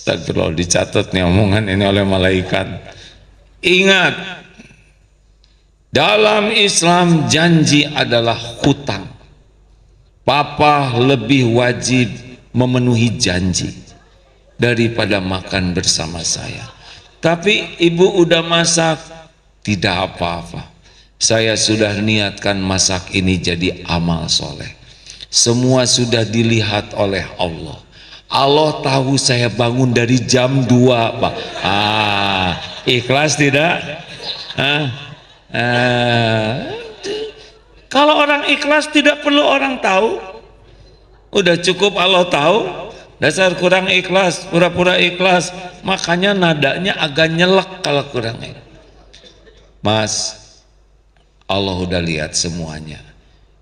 Astagfirullah, dicatat nih omongan ini oleh malaikat. Ingat, dalam Islam janji adalah hutang. Papa lebih wajib memenuhi janji daripada makan bersama saya. Tapi ibu udah masak, tidak apa-apa. Saya sudah niatkan masak ini jadi amal soleh. Semua sudah dilihat oleh Allah. Allah tahu saya bangun dari jam 2, Pak. Ikhlas tidak? Kalau orang ikhlas tidak perlu orang tahu. Udah cukup Allah tahu. Dasar kurang ikhlas, pura-pura ikhlas. Makanya nadanya agak nyelek kalau kurang ikhlas. Mas, Allah udah lihat semuanya.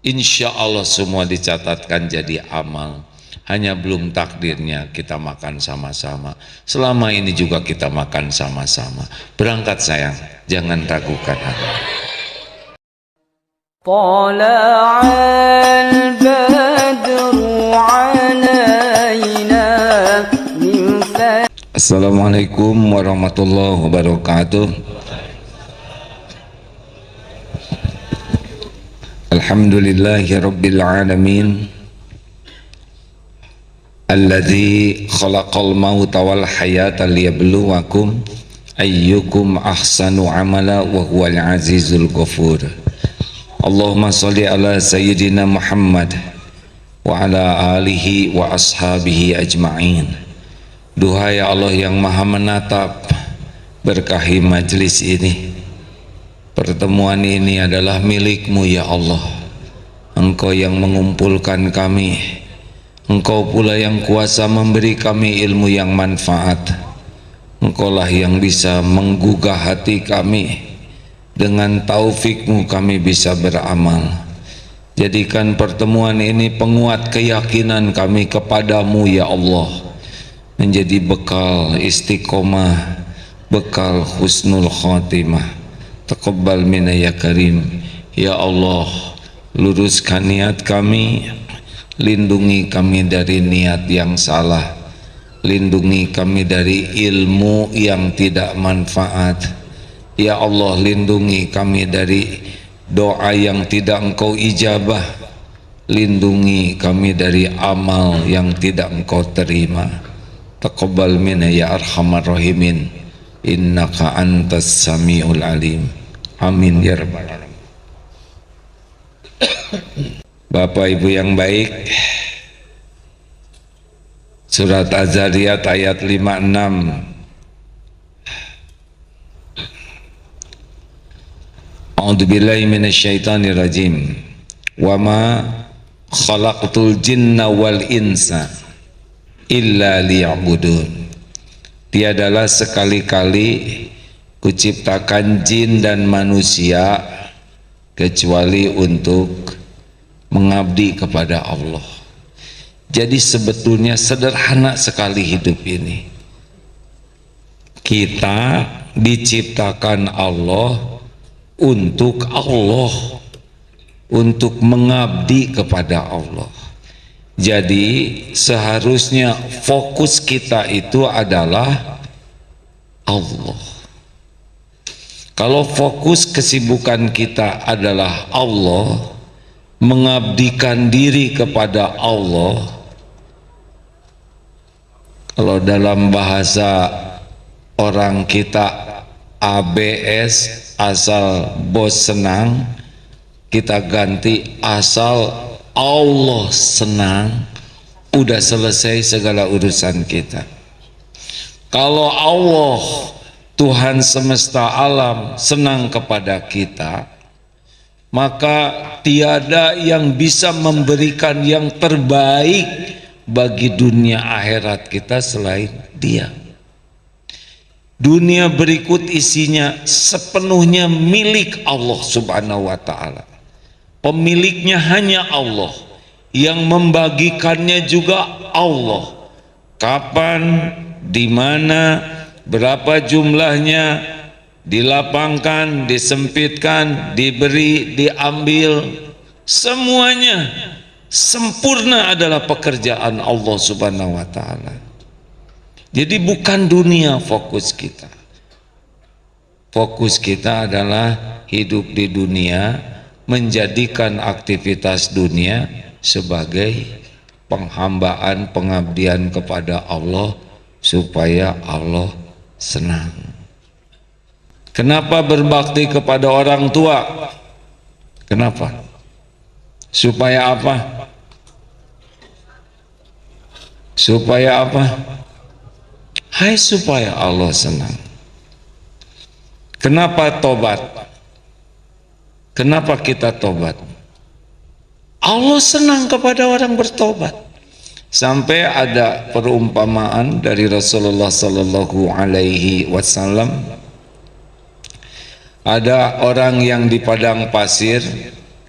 Insya Allah semua dicatatkan jadi amal. Hanya belum takdirnya kita makan sama-sama. Selama ini juga kita makan sama-sama. Berangkat sayang, jangan ragukan hati. Assalamualaikum warahmatullahi wabarakatuh. Alhamdulillahi rabbil alamin, alladzi khalaqal mauta wal hayata liyabluwakum ayyukum ahsanu amala wa huwal azizul ghafur. Allahumma sholli ala sayyidina Muhammad wa ala alihi wa ashabihi ajma'in. Duhai Allah yang maha menatap, berkahi majlis ini. Pertemuan ini adalah milik-Mu ya Allah. Engkau yang mengumpulkan kami, Engkau pula yang kuasa memberi kami ilmu yang manfaat. Engkaulah yang bisa menggugah hati kami. Dengan taufik-Mu kami bisa beramal. Jadikan pertemuan ini penguat keyakinan kami kepadamu ya Allah, menjadi bekal istiqomah, bekal husnul khotimah. Taqabbal minna ya karim. Ya Allah, luruskan niat kami, lindungi kami dari niat yang salah, lindungi kami dari ilmu yang tidak manfaat. Ya Allah, lindungi kami dari doa yang tidak Engkau ijabah, lindungi kami dari amal yang tidak Engkau terima. Taqabbal minna ya arhamar rahimin, innaka antas samiul alim. Amin ya rabbal alamin. Bapak Ibu yang baik, surat Az-Zariyat ayat 56. A'udzubillahi minasyaitonir rajim. Wa ma khalaqtul jinna wal insa illa liya'budun. Tiadalah sekali-kali kuciptakan jin dan manusia kecuali untuk mengabdi kepada Allah. Jadi sebetulnya sederhana sekali hidup ini. Kita diciptakan Allah untuk Allah, untuk mengabdi kepada Allah. Jadi seharusnya fokus kita itu adalah Allah. Kalau fokus kesibukan kita adalah Allah, mengabdikan diri kepada Allah, kalau dalam bahasa orang kita ABS, asal bos senang, kita ganti asal Allah senang, udah selesai segala urusan kita. Kalau Allah Tuhan semesta alam senang kepada kita, maka tiada yang bisa memberikan yang terbaik bagi dunia akhirat kita selain Dia. Dunia berikut isinya sepenuhnya milik Allah subhanahu wa ta'ala. Pemiliknya hanya Allah, yang membagikannya juga Allah. Kapan, di mana, berapa jumlahnya, dilapangkan, disempitkan, diberi, diambil, semuanya sempurna adalah pekerjaan Allah subhanahu wa ta'ala. Jadi bukan dunia fokus kita. Fokus kita adalah hidup di dunia, menjadikan aktivitas dunia sebagai penghambaan, pengabdian kepada Allah supaya Allah senang. Kenapa berbakti kepada orang tua? Kenapa? Supaya apa? Supaya apa? Hai, supaya Allah senang. Kenapa tobat? Kenapa kita tobat? Allah senang kepada orang bertobat. Sampai ada perumpamaan dari Rasulullah Sallallahu Alaihi Wasallam. Ada orang yang di padang pasir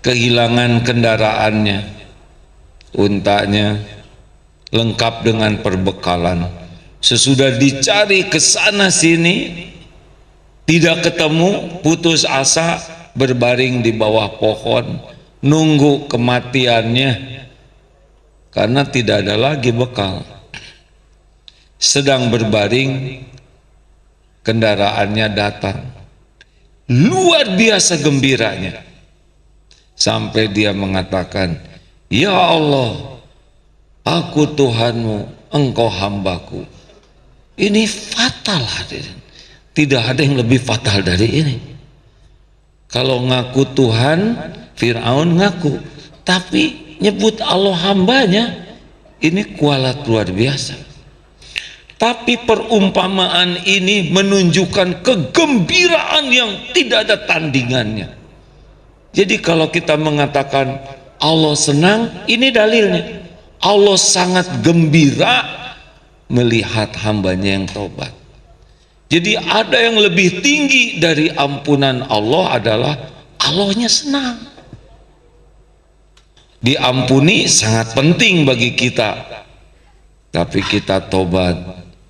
kehilangan kendaraannya, untanya lengkap dengan perbekalan. Sesudah dicari ke sana sini tidak ketemu, putus asa, berbaring di bawah pohon nunggu kematiannya karena tidak ada lagi bekal. Sedang berbaring, kendaraannya datang, luar biasa gembiranya, sampai dia mengatakan, ya Allah, aku Tuhanmu, Engkau hambaku. Ini fatal, hadirin. Tidak ada yang lebih fatal dari ini. Kalau ngaku Tuhan, Fir'aun ngaku, tapi nyebut Allah hambanya, ini kualat luar biasa. Tapi perumpamaan ini menunjukkan kegembiraan yang tidak ada tandingannya. Jadi kalau kita mengatakan Allah senang, ini dalilnya. Allah sangat gembira melihat hambanya yang tobat. Jadi ada yang lebih tinggi dari ampunan Allah adalah Allahnya senang. Diampuni sangat penting bagi kita, tapi kita tobat.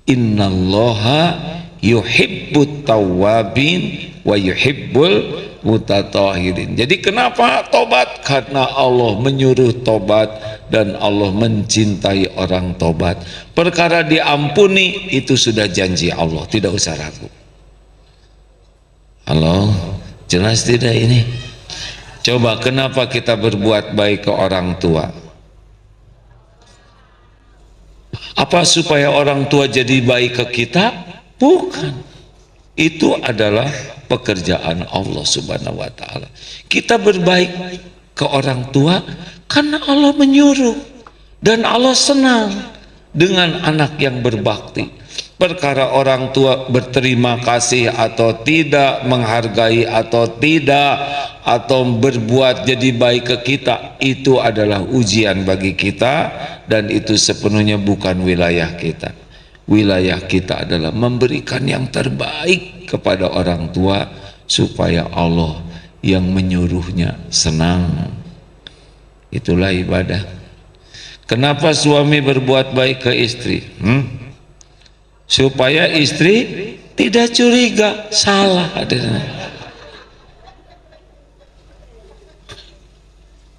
Innallaha yuhibbut tawwabin wa yuhibbul mutatahirin. Jadi kenapa tobat? Karena Allah menyuruh tobat dan Allah mencintai orang tobat. Perkara diampuni itu sudah janji Allah, tidak usah ragu. Halo, jelas tidak ini? Coba kenapa kita berbuat baik ke orang tua? Apa supaya orang tua jadi baik ke kita? Bukan. Itu adalah pekerjaan Allah Subhanahu wa Ta'ala. Kita berbaik ke orang tua karena Allah menyuruh dan Allah senang dengan anak yang berbakti. Perkara orang tua berterima kasih atau tidak, menghargai atau tidak, atau berbuat jadi baik ke kita, itu adalah ujian bagi kita, dan itu sepenuhnya bukan wilayah kita. Wilayah kita adalah memberikan yang terbaik kepada orang tua supaya Allah yang menyuruhnya senang. Itulah ibadah. Kenapa suami berbuat baik ke istri? Supaya istri tidak curiga, salah.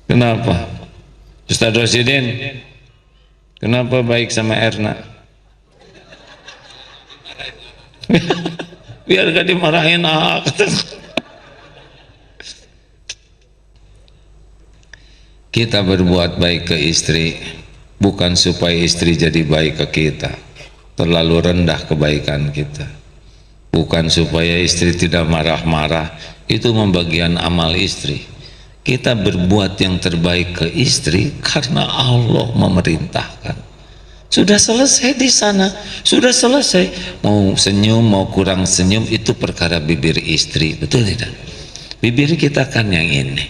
Kenapa? Ustaz Rosidin, kenapa baik sama Erna? Biar gak dimarahin Kita berbuat baik ke istri bukan supaya istri jadi baik ke kita, terlalu rendah kebaikan kita. Bukan supaya istri tidak marah-marah, itu membagian amal istri. Kita berbuat yang terbaik ke istri karena Allah memerintahkan. Sudah selesai di sana, sudah selesai. Mau senyum, mau kurang senyum, itu perkara bibir istri, betul tidak? Bibir kita kan yang ini.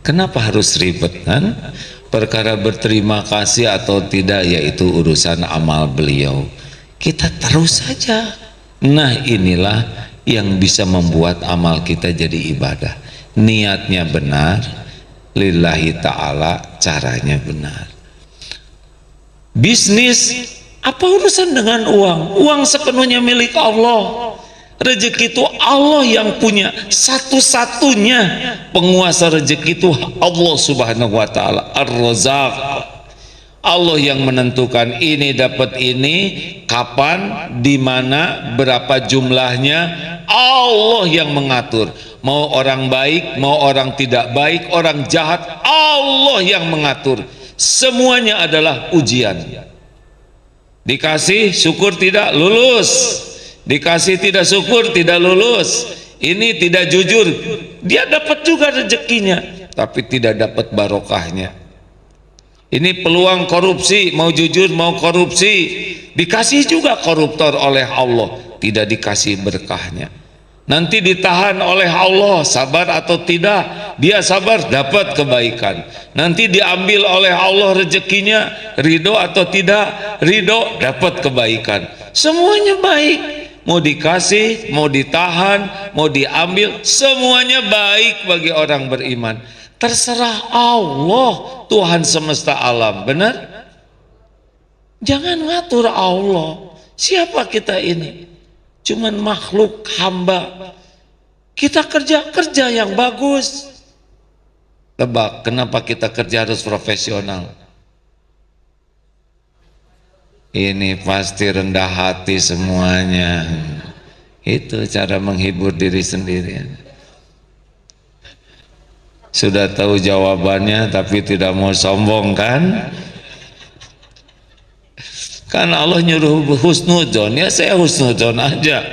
Kenapa harus ribet kan? Perkara berterima kasih atau tidak, yaitu urusan amal beliau. Kita terus saja. Nah, inilah yang bisa membuat amal kita jadi ibadah. Niatnya benar, lillahi ta'ala, caranya benar. Bisnis, apa urusan dengan uang? Uang sepenuhnya milik Allah. Rezeki itu Allah yang punya. Satu-satunya penguasa rezeki itu Allah Subhanahu wa Ta'ala, Ar-Razzaq. Allah yang menentukan ini dapat ini, kapan, di mana, berapa jumlahnya, Allah yang mengatur. Mau orang baik, mau orang tidak baik, orang jahat, Allah yang mengatur. Semuanya adalah ujian. Dikasih syukur tidak lulus, dikasih tidak syukur tidak lulus. Ini tidak jujur, dia dapat juga rezekinya, tapi tidak dapat barokahnya. Ini peluang korupsi, mau jujur mau korupsi, dikasih juga koruptor oleh Allah, tidak dikasih berkahnya. Nanti ditahan oleh Allah, sabar atau tidak, dia sabar dapat kebaikan. Nanti diambil oleh Allah rezekinya, ridho atau tidak, ridho dapat kebaikan. Semuanya baik, mau dikasih, mau ditahan, mau diambil, semuanya baik bagi orang beriman. Terserah Allah, Tuhan semesta alam, benar? Jangan ngatur Allah. Siapa kita ini? Cuman makhluk hamba. Kita kerja yang bagus. Tebak, kenapa kita kerja harus profesional? Ini pasti rendah hati semuanya. Itu cara menghibur diri sendiri. Sudah tahu jawabannya tapi tidak mau sombong kan? Kan Allah nyuruh husnudzon, ya saya husnudzon aja.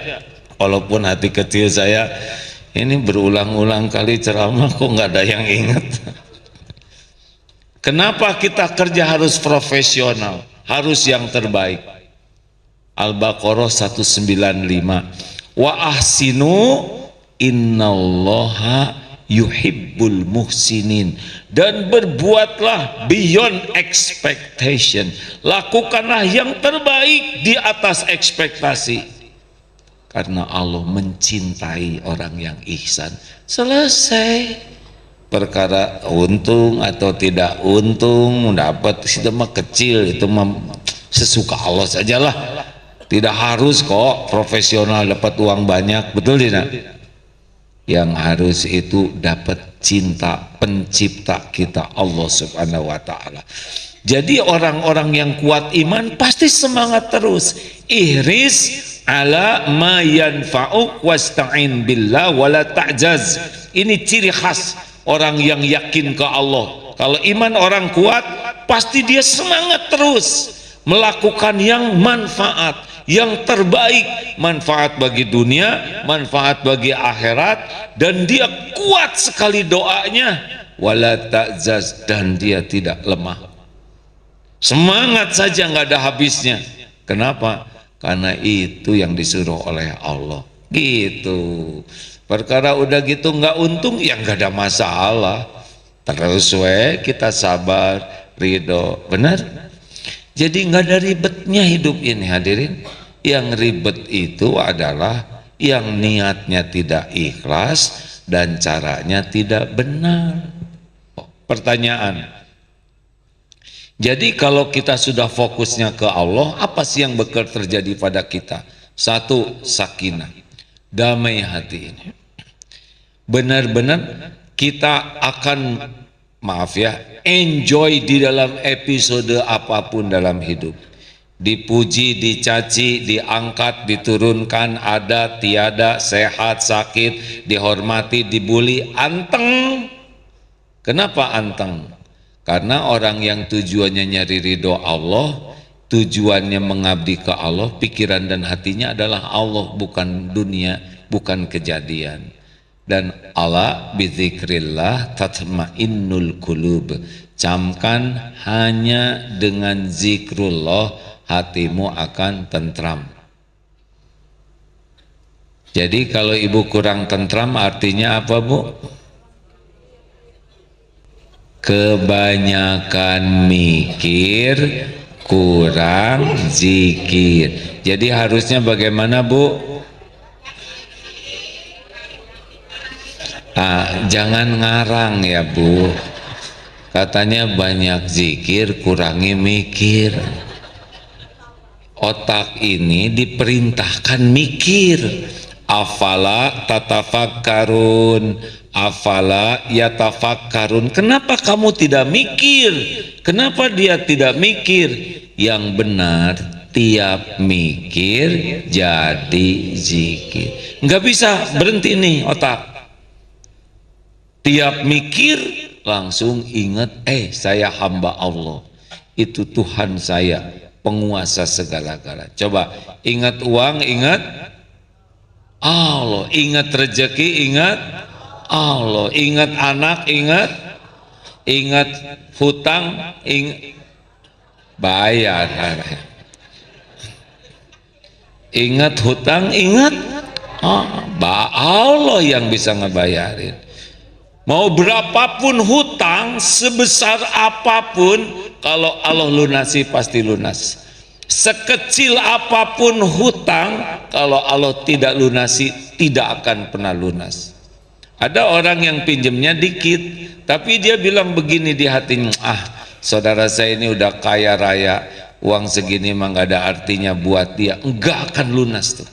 Walaupun hati kecil saya ini berulang-ulang kali ceramah kok nggak ada yang ingat. Kenapa kita kerja harus profesional, harus yang terbaik? Al-Baqarah 195. Wa ahsinu innallaha yuhibbul muhsinin, dan berbuatlah beyond expectation, lakukanlah yang terbaik di atas ekspektasi, karena Allah mencintai orang yang ihsan. Selesai. Perkara untung atau tidak untung dapat itu mah kecil, itu mah sesuka Allah sajalah, tidak harus kok profesional dapat uang banyak, betul tidak? Yang harus itu dapat cinta pencipta kita Allah subhanahu wa ta'ala. Jadi orang-orang yang kuat iman pasti semangat terus. Ihris ala ma yanfa'uk wasta'in billah wala ta'jaz. Ini ciri khas orang yang yakin ke Allah. Kalau iman orang kuat pasti dia semangat terus melakukan yang manfaat, yang terbaik, manfaat bagi dunia, manfaat bagi akhirat, dan dia kuat sekali doanya, wala ta'zaz, dan dia tidak lemah. Semangat saja nggak ada habisnya. Kenapa? Karena itu yang disuruh oleh Allah. Gitu. Perkara udah gitu nggak untung, ya nggak ada masalah. Terus kita sabar, ridho, benar? Jadi nggak ada ribetnya hidup ini hadirin. Yang ribet itu adalah yang niatnya tidak ikhlas dan caranya tidak benar. Pertanyaan, jadi kalau kita sudah fokusnya ke Allah, apa sih yang bakal terjadi pada kita? Satu, sakinah, damai hati ini. Benar-benar kita akan, maaf ya, enjoy di dalam episode apapun dalam hidup. Dipuji, dicaci, diangkat, diturunkan, ada, tiada, sehat, sakit, dihormati, dibully, anteng. Kenapa anteng? Karena orang yang tujuannya nyari ridho Allah, tujuannya mengabdi ke Allah, pikiran dan hatinya adalah Allah, bukan dunia, bukan kejadian. Dan ala bizikrillah tatmainnul qulub. Camkan, hanya dengan zikrullah hatimu akan tentram. Jadi kalau ibu kurang tentram artinya apa, Bu? Kebanyakan mikir, kurang zikir. Jadi harusnya bagaimana, Bu? Jangan ngarang ya, Bu. Katanya banyak zikir, kurangi mikir. Otak ini diperintahkan mikir. Afala tatafakkarun, afala yatafakkarun. Kenapa kamu tidak mikir? Kenapa dia tidak mikir? Yang benar, tiap mikir jadi zikir. Nggak bisa berhenti nih otak. Tiap mikir langsung ingat, saya hamba Allah. Itu Tuhan saya, penguasa segala-galanya. Coba ingat uang, ingat Allah. Ingat rezeki, ingat Allah. Ingat anak, ingat hutang, bayar. Ingat hutang, ingat Allah yang bisa ngebayarin. Mau berapapun hutang, sebesar apapun, kalau Allah lunasi pasti lunas. Sekecil apapun hutang, kalau Allah tidak lunasi, tidak akan pernah lunas. Ada orang yang pinjemnya dikit, tapi dia bilang begini di hatinya, saudara saya ini udah kaya raya, uang segini mah gak ada artinya buat dia. Enggak akan lunas tuh.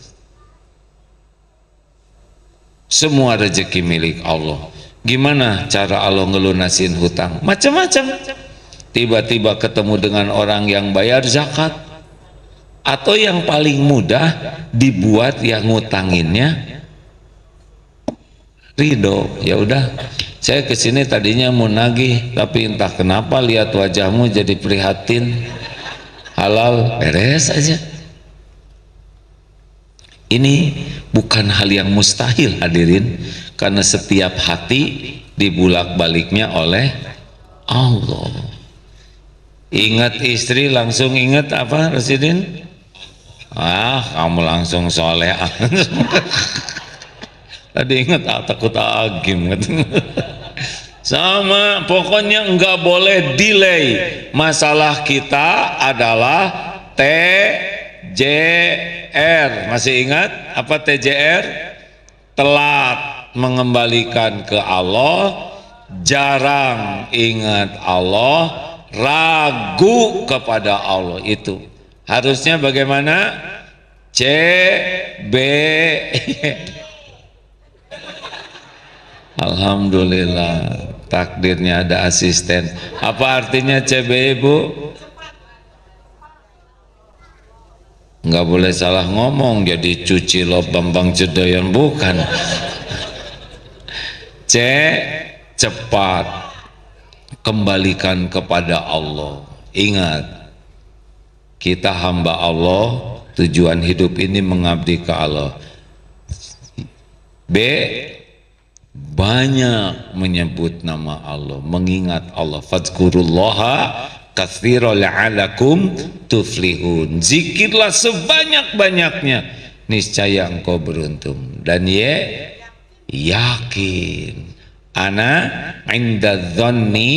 Semua rezeki milik Allah. Gimana cara Allah ngelunasin hutang? Macam-macam. Tiba-tiba ketemu dengan orang yang bayar zakat, atau yang paling mudah dibuat yang ngutanginnya ridho. Ya udah, saya kesini tadinya mau nagih, tapi entah kenapa lihat wajahmu jadi prihatin. Halal, beres aja. Ini bukan hal yang mustahil hadirin, karena setiap hati dibulak-baliknya oleh Allah. Ingat istri langsung ingat apa Residen? Kamu langsung soleh. Tadi ingat takut agim. Sama, pokoknya enggak boleh delay. Masalah kita adalah TJR. Masih ingat apa TJR? Telat mengembalikan ke Allah, jarang ingat Allah, ragu kepada Allah. Itu harusnya bagaimana? CB. Alhamdulillah, takdirnya ada asisten. Apa artinya CB, Bu? Nggak boleh salah ngomong jadi cuci lo Bambang Jedoyan, bukan. C, cepat kembalikan kepada Allah. Ingat, kita hamba Allah, tujuan hidup ini mengabdi ke Allah. B, banyak menyebut nama Allah, mengingat Allah. Fadzkurullaha katsiran la'alakum tuflihun. Zikirlah sebanyak-banyaknya, niscaya engkau beruntung. Dan yakin, ana inda dzanni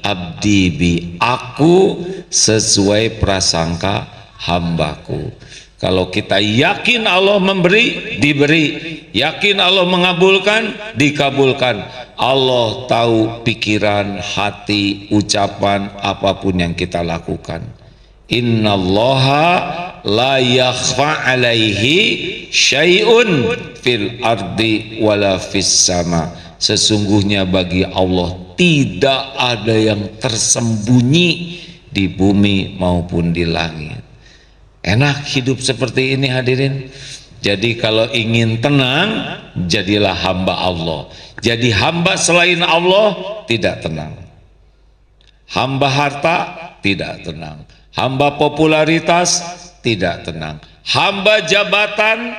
abdi bi, aku sesuai prasangka hambaku. Kalau kita yakin Allah memberi, diberi. Yakin Allah mengabulkan, dikabulkan. Allah tahu pikiran, hati, ucapan, apapun yang kita lakukan. Innallaha la yakhfa alaihi syai'un fil ardi wala fis sama. Sesungguhnya bagi Allah tidak ada yang tersembunyi di bumi maupun di langit. Enak hidup seperti ini hadirin. Jadi kalau ingin tenang, jadilah hamba Allah. Jadi hamba selain Allah tidak tenang. Hamba harta tidak tenang. Hamba popularitas tidak tenang. Hamba jabatan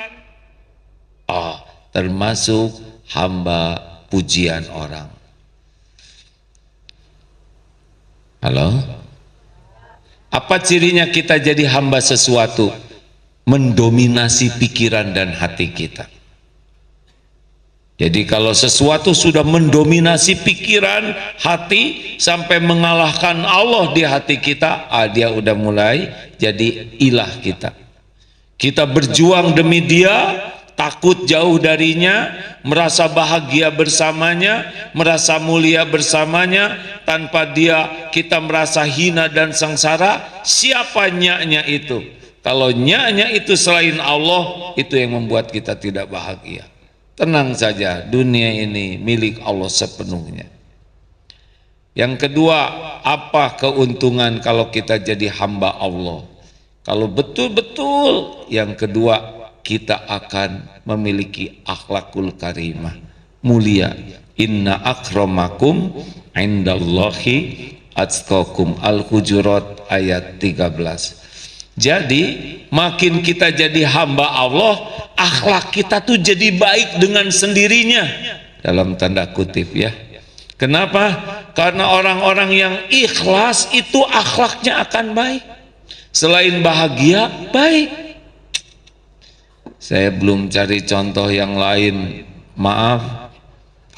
termasuk hamba pujian orang. Halo? Apa cirinya kita jadi hamba sesuatu? Mendominasi pikiran dan hati kita. Jadi kalau sesuatu sudah mendominasi pikiran, hati, sampai mengalahkan Allah di hati kita, dia udah mulai jadi ilah kita. Kita berjuang demi dia, takut jauh darinya, merasa bahagia bersamanya, merasa mulia bersamanya. Tanpa dia kita merasa hina dan sengsara. Siapa nyaknya itu? Kalau nyaknya itu selain Allah, itu yang membuat kita tidak bahagia. Tenang saja, dunia ini milik Allah sepenuhnya. Yang kedua, apa keuntungan kalau kita jadi hamba Allah? Kalau betul-betul, yang kedua, kita akan memiliki akhlakul karimah, mulia. Inna akramakum indallahi atqakum. Al-Hujurat ayat 13. Jadi makin kita jadi hamba Allah, akhlak kita tuh jadi baik dengan sendirinya, dalam tanda kutip ya. Kenapa? Karena orang-orang yang ikhlas itu akhlaknya akan baik. Selain bahagia, baik. Saya belum cari contoh yang lain, maaf.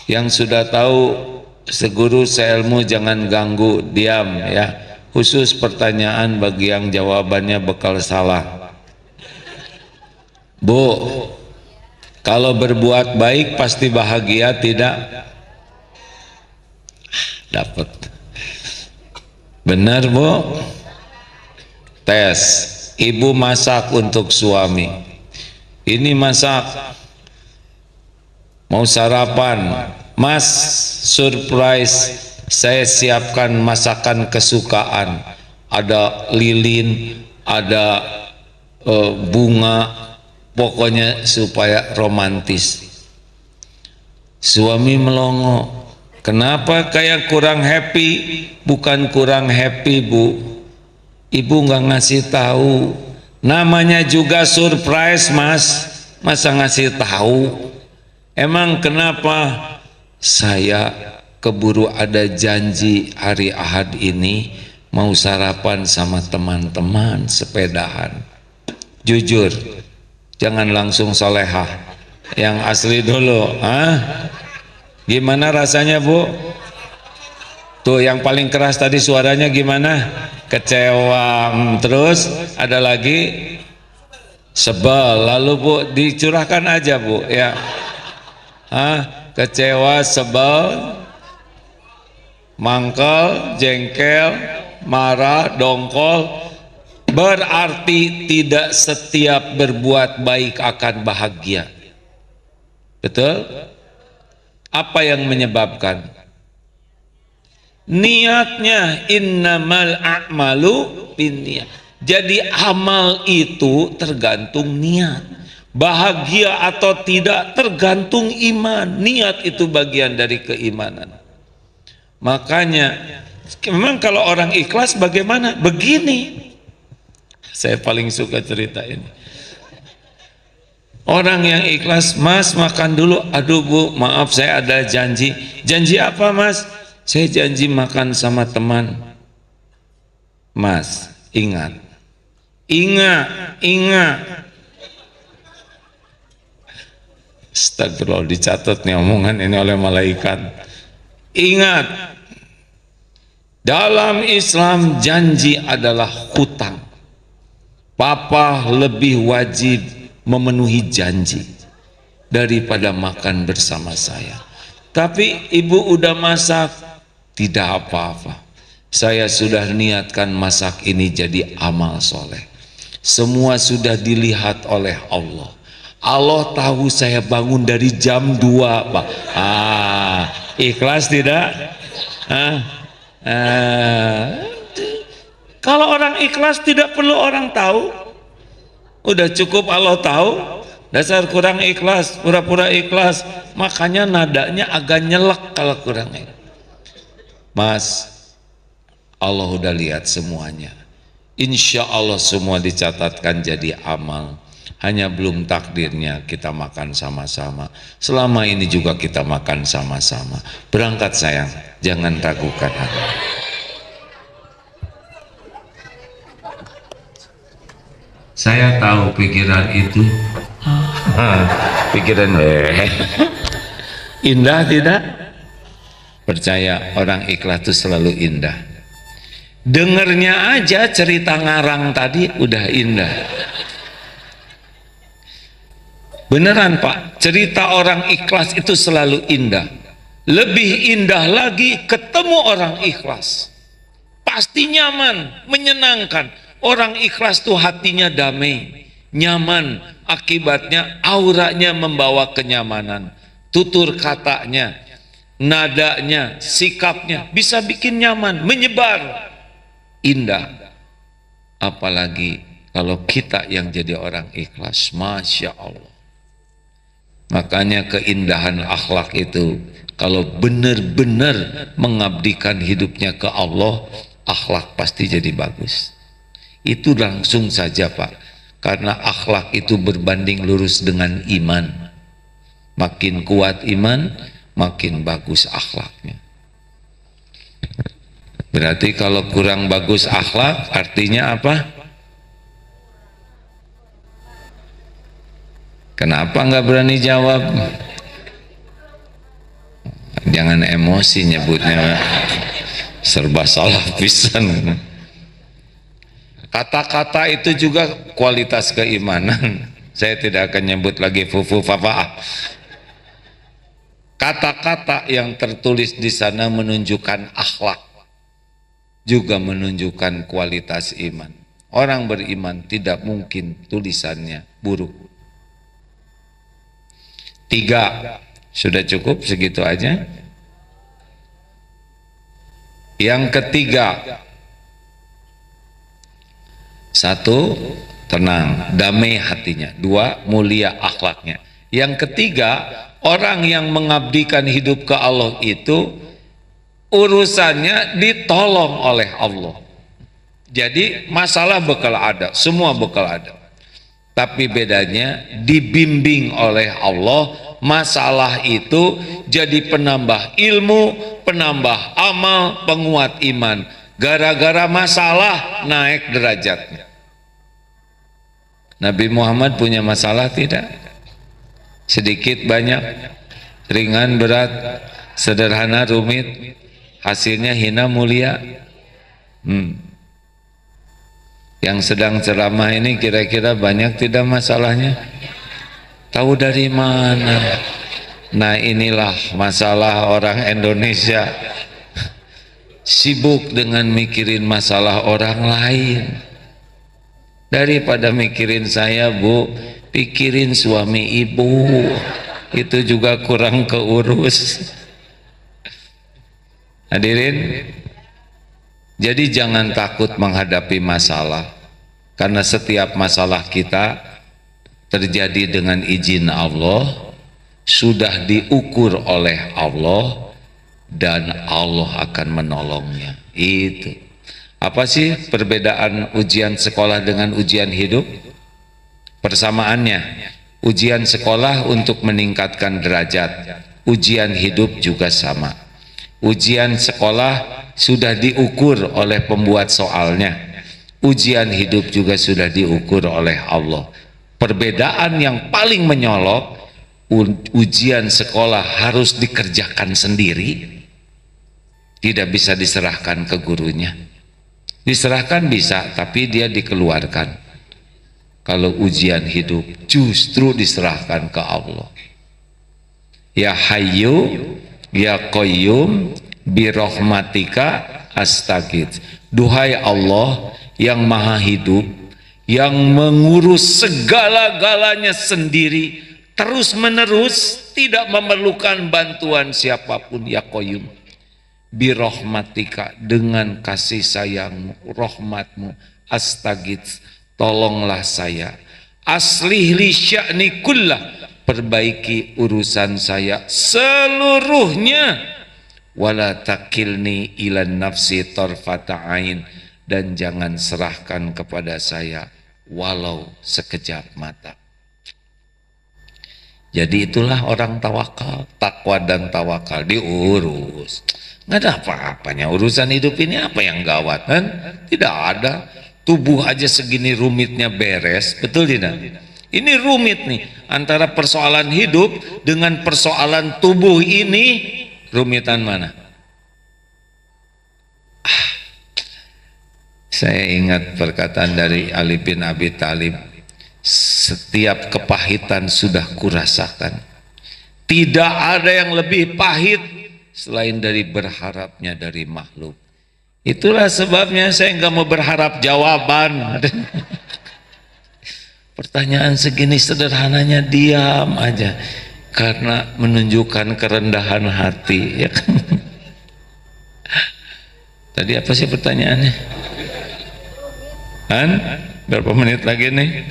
Yang sudah tahu seguru seilmu jangan ganggu, diam ya. Khusus pertanyaan bagi yang jawabannya bakal salah. Bu, kalau berbuat baik pasti bahagia tidak? Dapat. Benar Bu? Tes. Ibu masak untuk suami. Ini masak, mau sarapan. Mas, surprise, saya siapkan masakan kesukaan. Ada lilin, ada bunga, pokoknya supaya romantis. Suami melongo. Kenapa kayak kurang happy? Bukan kurang happy Bu, ibu nggak ngasih tahu. Namanya juga surprise Mas, masa ngasih tahu? Emang kenapa? Saya keburu ada janji hari Ahad ini mau sarapan sama teman-teman sepedahan. Jujur, jangan langsung solehah, yang asli dulu. Gimana rasanya Bu? Tuh yang paling keras tadi suaranya gimana? Kecewa. Terus ada lagi sebel. Lalu Bu dicurahkan aja Bu ya. Kecewa, sebel, mangkel, jengkel, marah, dongkol. Berarti tidak setiap berbuat baik akan bahagia. Betul? Apa yang menyebabkan? Niatnya. Innamal a'malu binniyat. Jadi amal itu tergantung niat. Bahagia atau tidak tergantung iman. Niat itu bagian dari keimanan. Makanya memang kalau orang ikhlas bagaimana? Begini. Saya paling suka cerita ini. Orang yang ikhlas, Mas makan dulu. Aduh Bu, maaf saya ada janji. Janji apa Mas? Saya janji makan sama teman. Mas, ingat. Astagfirullah, dicatat nih omongan ini oleh malaikat. Ingat, dalam Islam janji adalah hutang. Papa lebih wajib memenuhi janji daripada makan bersama saya. Tapi ibu udah masak, tidak apa-apa. Saya sudah niatkan masak ini jadi amal soleh. Semua sudah dilihat oleh Allah. Allah tahu saya bangun dari jam 2 Pak. Ikhlas tidak? Kalau orang ikhlas tidak perlu orang tahu. Udah cukup Allah tahu. Dasar kurang ikhlas, pura-pura ikhlas. Makanya nadanya agak nyelek kalau kurang ikhlas. Mas, Allah udah lihat semuanya. Insya Allah semua dicatatkan jadi amal. Hanya belum takdirnya kita makan sama-sama. Selama ini juga kita makan sama-sama. Berangkat sayang, jangan ragukan hati. Saya tahu pikiran itu. Pikiran indah tidak? Percaya, orang ikhlas itu selalu indah. Dengernya aja cerita ngarang tadi udah indah. Beneran Pak, cerita orang ikhlas itu selalu indah. Lebih indah lagi ketemu orang ikhlas. Pasti nyaman, menyenangkan. Orang ikhlas tuh hatinya damai, nyaman. Akibatnya auranya membawa kenyamanan. Tutur katanya, nadanya, sikapnya bisa bikin nyaman, menyebar, indah. Apalagi kalau kita yang jadi orang ikhlas, Masya Allah. Makanya keindahan akhlak itu, kalau benar-benar mengabdikan hidupnya ke Allah, akhlak pasti jadi bagus. Itu langsung saja Pak, karena akhlak itu berbanding lurus dengan iman. Makin kuat iman, makin bagus akhlaknya. Berarti kalau kurang bagus akhlak, artinya apa? Kenapa nggak berani jawab? Jangan emosi nyebutnya, serba salah pisan. Kata-kata itu juga kualitas keimanan. Saya tidak akan nyebut lagi fufu fafaah. Kata-kata yang tertulis di sana menunjukkan akhlak, juga menunjukkan kualitas iman. Orang beriman tidak mungkin tulisannya buruk. 3, sudah cukup segitu aja. Yang ketiga, 1, tenang, damai hatinya. 2, mulia akhlaknya. Yang ketiga, orang yang mengabdikan hidup ke Allah itu urusannya ditolong oleh Allah. Jadi masalah bakal ada, semua bakal ada. Tapi bedanya dibimbing oleh Allah, masalah itu jadi penambah ilmu, penambah amal, penguat iman. Gara-gara masalah naik derajatnya. Nabi Muhammad punya masalah tidak? Sedikit, banyak, ringan, berat, sederhana, rumit, hasilnya hina, mulia. Yang sedang ceramah ini kira-kira banyak tidak masalahnya? Tahu dari mana? Nah inilah masalah orang Indonesia, sibuk dengan mikirin masalah orang lain. Daripada mikirin saya Bu, pikirin suami ibu, itu juga kurang keurus. Hadirin, jadi jangan takut menghadapi masalah, karena setiap masalah kita terjadi dengan izin Allah, sudah diukur oleh Allah, dan Allah akan menolongnya. Itu apa sih perbedaan ujian sekolah dengan ujian hidup? Persamaannya, ujian sekolah untuk meningkatkan derajat, ujian hidup juga sama. Ujian sekolah sudah diukur oleh pembuat soalnya, ujian hidup juga sudah diukur oleh Allah. Perbedaan yang paling menyolok, ujian sekolah harus dikerjakan sendiri, tidak bisa diserahkan ke gurunya. Diserahkan bisa, tapi dia dikeluarkan. Kalau ujian hidup justru diserahkan ke Allah. Ya Hayyu ya Qayyum birahmatika astagits. Duhai Allah yang maha hidup, yang mengurus segala-galanya sendiri, terus menerus, tidak memerlukan bantuan siapapun. Ya Qayyum birahmatika, dengan kasih sayangmu, rahmatmu, astagits, tolonglah saya. Aslih li sya'ni kullah, perbaiki urusan saya seluruhnya. Wala takilni ilan nafsi tarfata ain, dan jangan serahkan kepada saya walau sekejap mata. Jadi itulah orang tawakal, takwa dan tawakal diurus. Nggak ada apa-apanya urusan hidup ini, apa yang gawat kan? Tidak ada. Tubuh aja segini rumitnya beres, betul tidak? Ini rumit nih, antara persoalan hidup dengan persoalan tubuh ini, rumitan mana? Saya ingat perkataan dari Ali bin Abi Thalib, setiap kepahitan sudah kurasakan, tidak ada yang lebih pahit selain dari berharapnya dari makhluk. Itulah sebabnya saya nggak mau berharap jawaban. Pertanyaan segini sederhananya diam aja. Karena menunjukkan kerendahan hati, ya kan? Tadi apa sih pertanyaannya? Kan? Berapa menit lagi nih?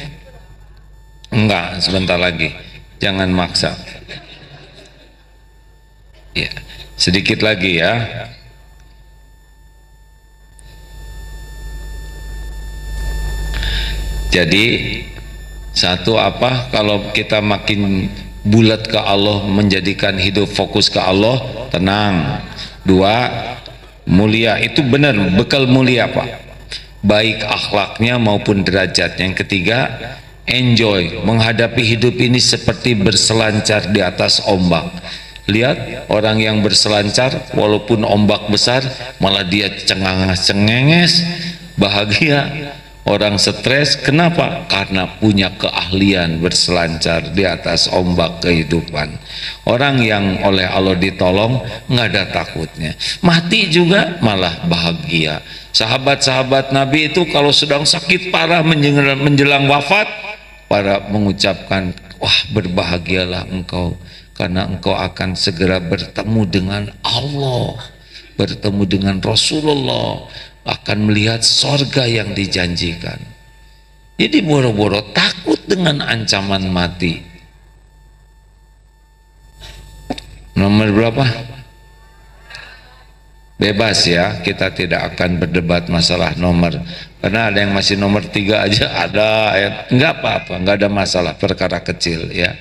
Enggak, sebentar lagi. Jangan maksa. Ya, sedikit lagi ya. Jadi satu apa, kalau kita makin bulat ke Allah, menjadikan hidup fokus ke Allah, tenang. Dua, mulia, itu benar, bekal mulia Pak, baik akhlaknya maupun derajatnya. Yang ketiga, enjoy, menghadapi hidup ini seperti berselancar di atas ombak. Lihat orang yang berselancar walaupun ombak besar malah dia cengenges, bahagia. Orang stres, kenapa? Karena punya keahlian berselancar di atas ombak kehidupan. Orang yang oleh Allah ditolong, nggak ada takutnya. Mati juga malah bahagia. Sahabat-sahabat Nabi itu kalau sedang sakit parah menjelang wafat, para mengucapkan, wah berbahagialah engkau, karena engkau akan segera bertemu dengan Allah, bertemu dengan Rasulullah, akan melihat sorga yang dijanjikan. Jadi boro-boro takut dengan ancaman mati. Nomor berapa? Bebas ya, kita tidak akan berdebat masalah nomor, karena ada yang masih nomor 3 aja ada, nggak apa-apa, nggak ada masalah, perkara kecil ya.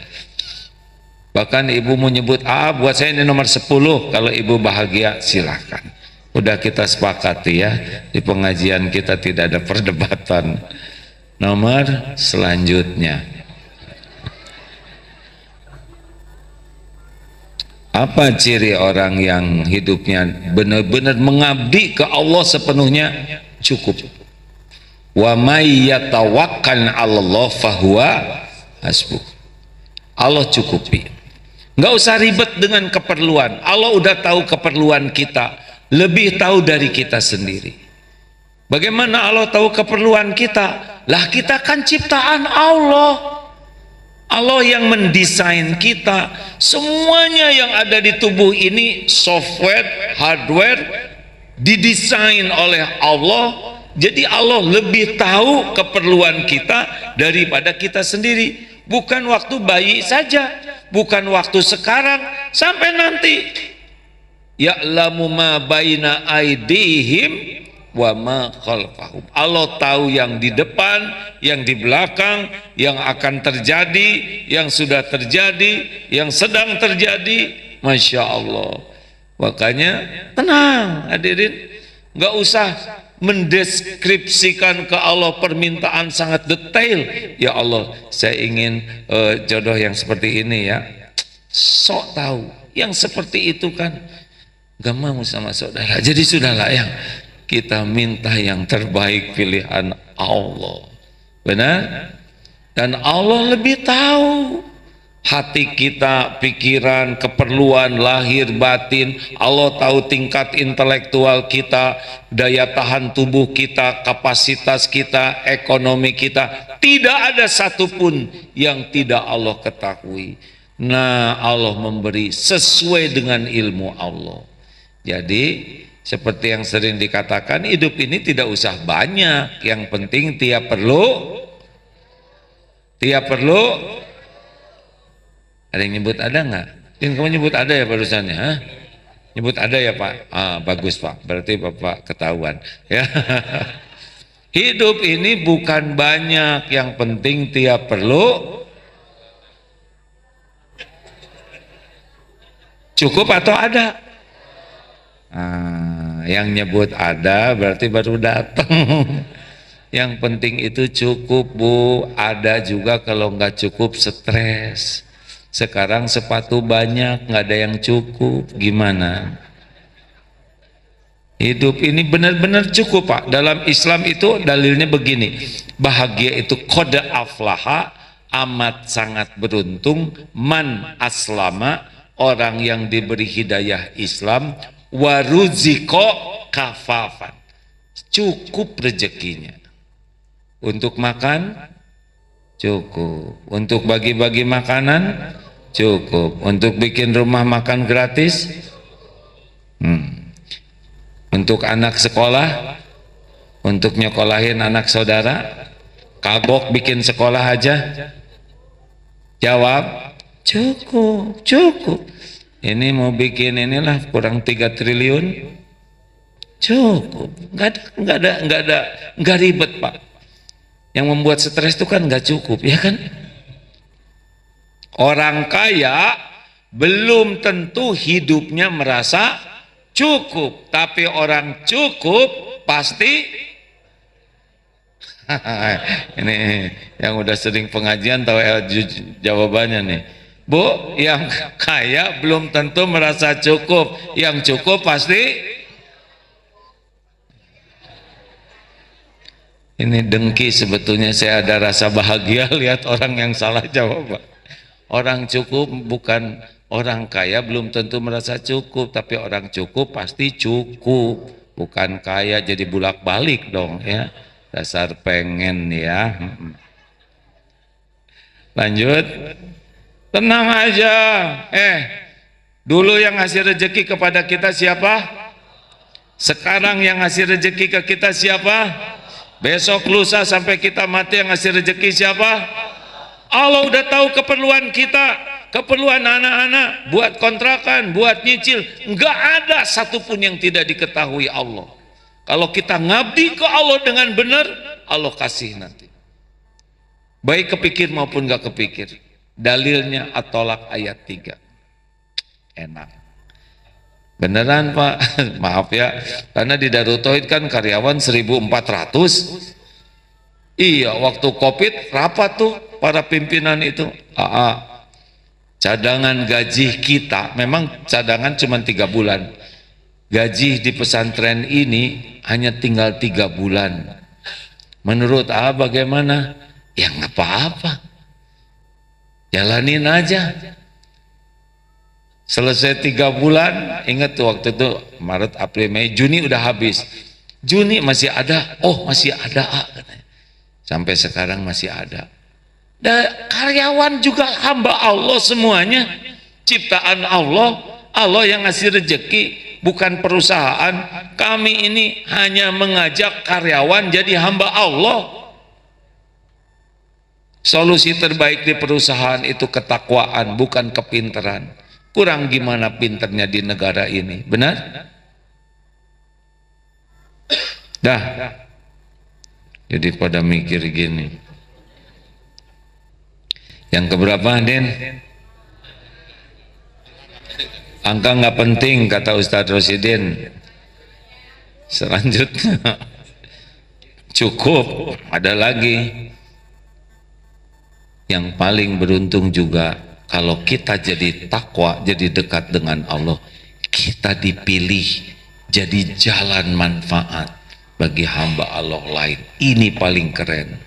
Bahkan ibu mau nyebut, buat saya ini nomor 10, kalau ibu bahagia silahkan. Udah kita sepakati ya, di pengajian kita tidak ada perdebatan. Nomor selanjutnya, apa ciri orang yang hidupnya benar-benar mengabdi ke Allah sepenuhnya? Cukup. Wa may yatawakkal 'alallah fahuwa hasbuh. Allah cukupi. Nggak usah ribet dengan keperluan. Allah udah tahu keperluan kita, lebih tahu dari kita sendiri. Bagaimana Allah tahu keperluan kita? Lah kita kan ciptaan Allah. Allah yang mendesain kita. Semuanya yang ada di tubuh ini, software, hardware, didesain oleh Allah. Jadi Allah lebih tahu keperluan kita daripada kita sendiri. Bukan waktu bayi saja, bukan waktu sekarang, sampai nanti. Ya'lamu ma baina aidihim wa ma khalfahum. Allah tahu yang di depan, yang di belakang, yang akan terjadi, yang sudah terjadi, yang sedang terjadi. Masya Allah. Makanya tenang hadirin, nggak usah mendeskripsikan ke Allah permintaan sangat detail. Ya Allah, saya ingin jodoh yang seperti ini ya. Sok tahu yang seperti itu kan gak mau sama saudara. Jadi sudahlah, yang kita minta yang terbaik, pilihan Allah. Benar? Dan Allah lebih tahu hati kita, pikiran, keperluan lahir batin. Allah tahu tingkat intelektual kita, daya tahan tubuh kita, kapasitas kita, ekonomi kita. Tidak ada satupun yang tidak Allah ketahui. Nah, Allah memberi sesuai dengan ilmu Allah. Jadi seperti yang sering dikatakan, hidup ini tidak usah banyak, yang penting tiap perlu. Ada yang nyebut ada nggak? Kamu nyebut ada ya barusannya? Hah? Nyebut ada ya Pak? Bagus Pak, berarti Bapak ketahuan ya. Hidup ini bukan banyak, yang penting tiap perlu. Cukup atau ada? Yang nyebut ada berarti baru datang. Yang penting itu cukup Bu. Ada juga kalau nggak cukup stres. Sekarang sepatu banyak, nggak ada yang cukup, gimana? Hidup ini benar-benar cukup Pak. Dalam Islam itu dalilnya begini, bahagia itu qad aflaha, amat sangat beruntung, man aslama, orang yang diberi hidayah Islam, waruziko kafafan, cukup rezekinya. Untuk makan cukup, untuk bagi-bagi makanan Cukup. Untuk bikin rumah makan gratis? Untuk anak sekolah? Untuk nyekolahin anak saudara? Kagok bikin sekolah aja? Jawab, cukup, cukup. Ini mau bikin inilah kurang 3 triliun? Cukup. Nggak ribet, Pak. Yang membuat stres itu kan nggak cukup, ya kan? Orang kaya belum tentu hidupnya merasa cukup, tapi orang cukup pasti ini yang udah sering pengajian tahu jawabannya nih. Bu, yang kaya belum tentu merasa cukup, yang cukup pasti. Ini dengki sebetulnya, saya ada rasa bahagia lihat orang yang salah jawab. Orang cukup bukan orang kaya belum tentu merasa cukup, tapi orang cukup pasti cukup. Bukan kaya jadi bulak-balik dong ya. Dasar pengen ya. Lanjut. Tenang aja. Dulu yang ngasih rezeki kepada kita siapa? Sekarang yang ngasih rezeki ke kita siapa? Besok lusa sampai kita mati yang ngasih rezeki siapa? Allah udah tahu keperluan kita, keperluan anak-anak, buat kontrakan, buat nyicil. Enggak ada satupun yang tidak diketahui Allah. Kalau kita ngabdi ke Allah dengan benar, Allah kasih nanti. Baik kepikir maupun enggak kepikir. Dalilnya At-Tolak ayat 3. Enak. Beneran Pak, maaf ya, karena di Darut Tauhid kan karyawan 1.400. Iya, waktu Covid rapat tuh para pimpinan itu. Cadangan gaji kita, memang cadangan cuma 3 bulan. Gaji di pesantren ini hanya tinggal 3 bulan. Menurut bagaimana? Ya nggak apa-apa, jalanin aja. Selesai 3 bulan, ingat tuh waktu itu Maret, April, Mei, Juni udah habis. Juni masih ada, masih ada katanya. Sampai sekarang masih ada. Dan karyawan juga hamba Allah semuanya, ciptaan Allah. Allah yang ngasih rezeki, bukan perusahaan. Kami ini hanya mengajak karyawan jadi hamba Allah. Solusi terbaik di perusahaan itu ketakwaan, bukan kepinteran. Kurang gimana pinternya di negara ini, benar? Dah. Jadi pada mikir gini. Yang keberapa, Den? Angka nggak penting kata Ustadz Rosidin. Selanjutnya cukup. Ada lagi. Yang paling beruntung juga kalau kita jadi takwa, jadi dekat dengan Allah, kita dipilih jadi jalan manfaat bagi hamba Allah lain. Ini paling keren.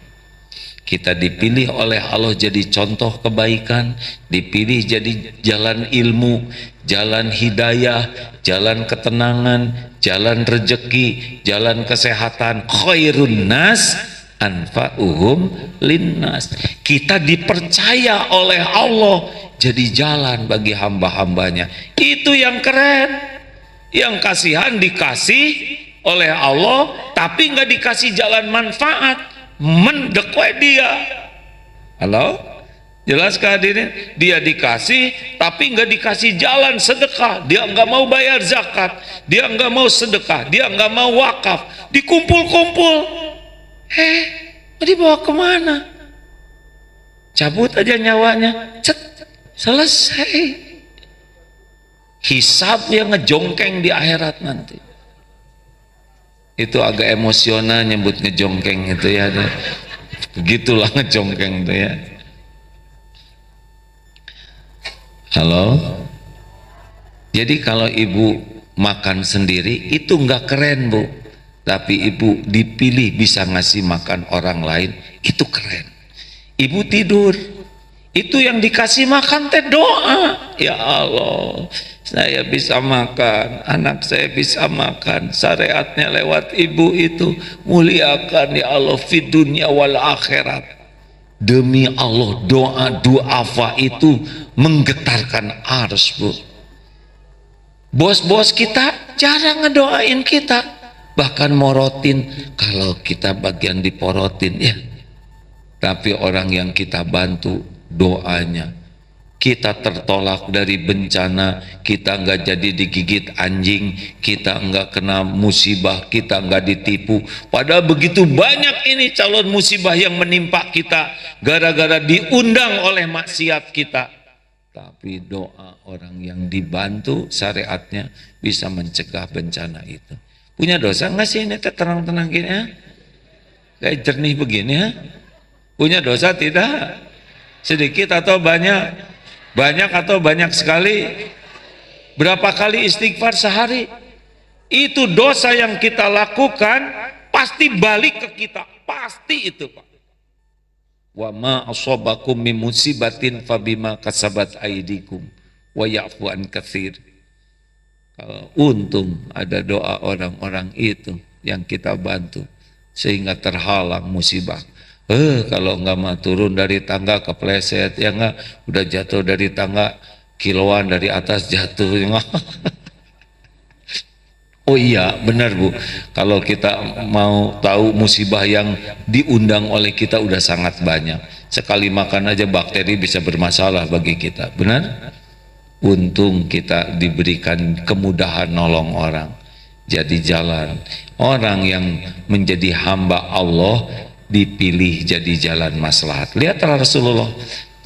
Kita dipilih oleh Allah jadi contoh kebaikan, dipilih jadi jalan ilmu, jalan hidayah, jalan ketenangan, jalan rezeki, jalan kesehatan. Khairun nas anfa'uhum linnas. Kita dipercaya oleh Allah jadi jalan bagi hamba-hambanya. Itu yang keren. Yang kasihan dikasih oleh Allah tapi nggak dikasih jalan manfaat, mendekwe dia. Halo, jelas hadirin? Dia dikasih tapi nggak dikasih jalan sedekah. Dia nggak mau bayar zakat, dia nggak mau sedekah, dia nggak mau wakaf. Dikumpul-kumpul, dibawa kemana? Cabut aja nyawanya, selesai. Hisabnya ngejongkeng di akhirat nanti. Itu agak emosional nyebut ngejongkeng itu ya. Begitulah ngejongkeng itu ya. Halo. Jadi kalau ibu makan sendiri itu nggak keren Bu. Tapi ibu dipilih bisa ngasih makan orang lain, itu keren. Ibu tidur, itu yang dikasih makan teh doa. Ya Allah, saya bisa makan, anak saya bisa makan. Syariatnya lewat ibu itu, muliakan ya Allah fid dunya wal akhirat. Demi Allah, doa duafa itu menggetarkan ars, Bu. Bos-bos kita jarang ngedoain kita, bahkan morotin. Kalau kita bagian diporotin ya, tapi orang yang kita bantu doanya, kita tertolak dari bencana, kita nggak jadi digigit anjing, kita nggak kena musibah, kita nggak ditipu. Padahal begitu banyak ini calon musibah yang menimpa kita gara-gara diundang oleh maksiat kita. Tapi doa orang yang dibantu syariatnya bisa mencegah bencana itu. Punya dosa nggak sih ini terang-terang gini ya? Kayak jernih begini ya? Punya dosa tidak? Sedikit atau banyak? Banyak atau banyak sekali? Berapa kali istighfar sehari? Itu dosa yang kita lakukan pasti balik ke kita. Pasti itu, Pak. Wa ma asabakum min musibatin fabima kasabat aydikum wa ya'fu an katsir. Untung ada doa orang-orang itu yang kita bantu sehingga terhalang musibah. Kalau enggak mah turun dari tangga kepleset, ya enggak, udah jatuh dari tangga kiloan dari atas jatuh. Oh iya, benar Bu. Kalau kita mau tahu musibah yang diundang oleh kita udah sangat banyak. Sekali makan aja bakteri bisa bermasalah bagi kita. Benar? Untung kita diberikan kemudahan nolong orang. Jadi jalan. Orang yang menjadi hamba Allah dipilih jadi jalan maslahat. Lihat Rasulullah,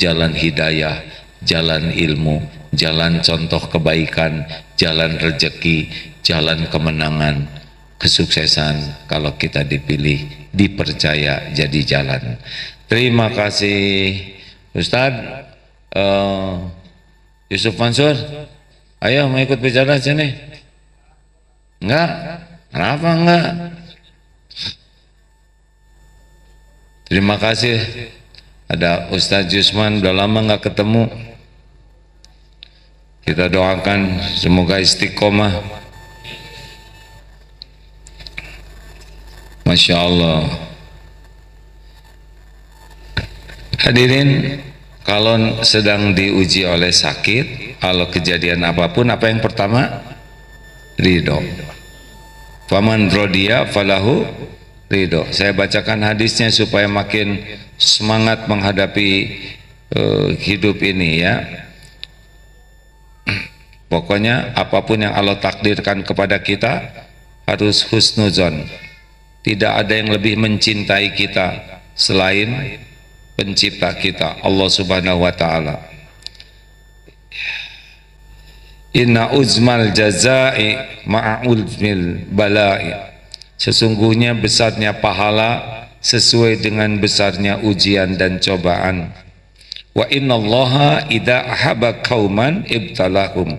jalan hidayah, jalan ilmu, jalan contoh kebaikan, jalan rezeki, jalan kemenangan, kesuksesan. Kalau kita dipilih, dipercaya jadi jalan. Terima kasih Ustadz Yusuf Mansur. Ayo mau ikut bicara sini? Enggak? Kenapa enggak? Terima kasih. Ada Ustadz Yusman, udah lama nggak ketemu. Kita doakan semoga istiqomah. Masya Allah. Hadirin, kalau sedang diuji oleh sakit, kalau kejadian apapun, apa yang pertama? Ridho. Faman rodiya falahu ridho. Saya bacakan hadisnya supaya makin semangat menghadapi hidup ini ya. Pokoknya apapun yang Allah takdirkan kepada kita harus husnuzon. Tidak ada yang lebih mencintai kita selain pencipta kita, Allah Subhanahu wa ta'ala. Inna uzmal jazai ma'ulmil balai. Sesungguhnya besarnya pahala sesuai dengan besarnya ujian dan cobaan. Wa innallaha idza ahabba qauman ibtalahum.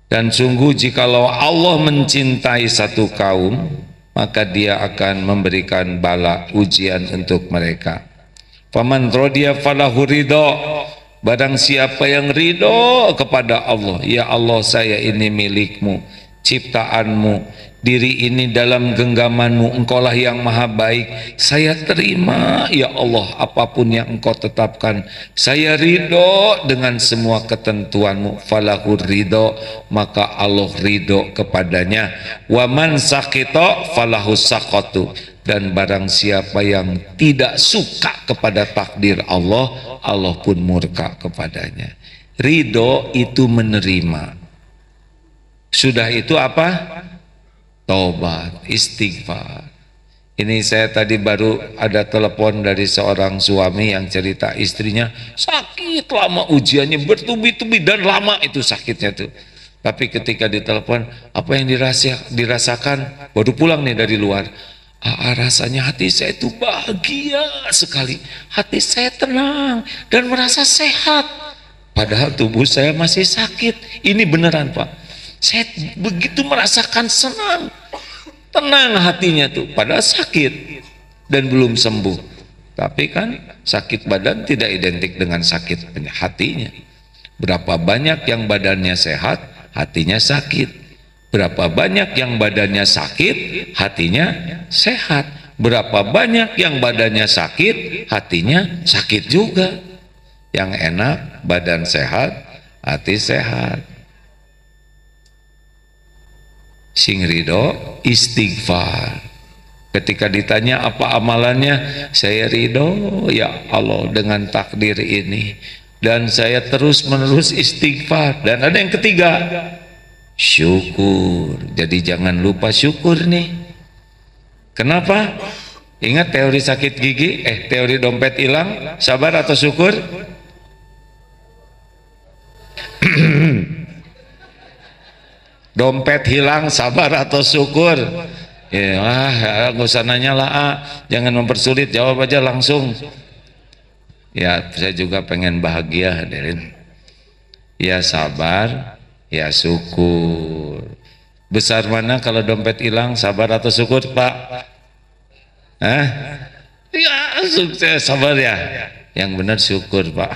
Dan sungguh jikalau Allah mencintai satu kaum, maka dia akan memberikan bala ujian untuk mereka. Faman radiya falahu ridho. Barang siapa yang ridho kepada Allah, ya Allah saya ini milikmu, ciptaanmu, diri ini dalam genggamanmu, engkaulah yang maha baik, saya terima ya Allah apapun yang engkau tetapkan, saya ridho dengan semua ketentuanmu. Falahu ridho, maka Allah ridho kepadanya. Waman sakito falahu sakotu. Dan barang siapa yang tidak suka kepada takdir Allah, Allah pun murka kepadanya. Ridho itu menerima. Sudah itu apa? Taubat, istighfar. Ini saya tadi baru ada telepon dari seorang suami yang cerita istrinya sakit lama, ujiannya bertubi-tubi dan lama itu sakitnya tuh. Tapi ketika ditelepon, apa yang dirasakan? Baru pulang nih dari luar. Rasanya hati saya itu bahagia sekali, hati saya tenang dan merasa sehat, padahal tubuh saya masih sakit. Ini beneran Pak, saya begitu merasakan senang, tenang hatinya tuh, padahal sakit dan belum sembuh. Tapi kan sakit badan tidak identik dengan sakit hatinya. Berapa banyak yang badannya sehat, hatinya sakit. Berapa banyak yang badannya sakit, hatinya sehat. Berapa banyak yang badannya sakit, hatinya sakit juga. Yang enak, badan sehat, hati sehat. Sing ridho istighfar. Ketika ditanya apa amalannya, saya ridho ya Allah dengan takdir ini, dan saya terus menerus istighfar. Dan ada yang ketiga, syukur. Jadi jangan lupa syukur nih. Kenapa? Ingat teori sakit gigi, teori dompet hilang, sabar atau syukur? Dompet hilang, sabar atau syukur? Ya, nggak usah nanya lah, jangan mempersulit, jawab aja langsung. Ya, saya juga pengen bahagia, hadirin. Ya sabar, ya syukur. Besar mana kalau dompet hilang, sabar atau syukur, Pak? Ya sukses, sabar ya. Yang benar syukur, Pak.